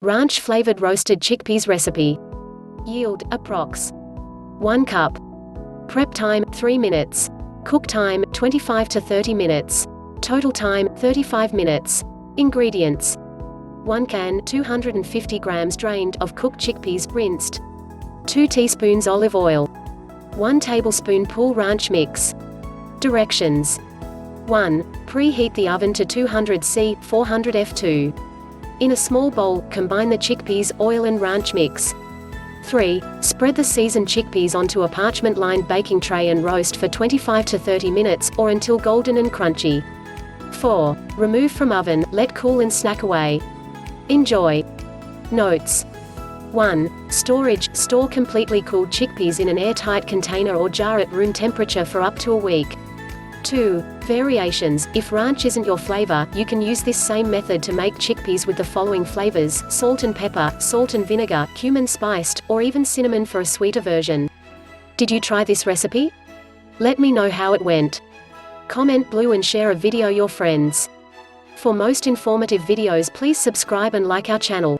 Ranch flavored roasted chickpeas recipe. Yield, approx. 1 cup. Prep time, 3 minutes. Cook time, 25 to 30 minutes. Total time, 35 minutes. Ingredients: 1 can 250 grams drained of cooked chickpeas, rinsed. 2 teaspoons olive oil. 1 tablespoon PUL Ranch mix. Directions: 1. Preheat the oven to 200 C, 400 F2. In a small bowl, combine the chickpeas, oil and ranch mix. 3. Spread the seasoned chickpeas onto a parchment-lined baking tray and roast for 25 to 30 minutes, or until golden and crunchy. 4. Remove from oven, let cool and snack away. Enjoy. Notes: 1. Storage: store completely cooled chickpeas in an airtight container or jar at room temperature for up to a week. 2. Variations: if ranch isn't your flavor, you can use this same method to make chickpeas with the following flavors: salt and pepper, salt and vinegar, cumin spiced, or even cinnamon for a sweeter version. Did you try this recipe? Let me know how it went. Comment below and share a video your friends. For most informative videos, please subscribe and like our channel.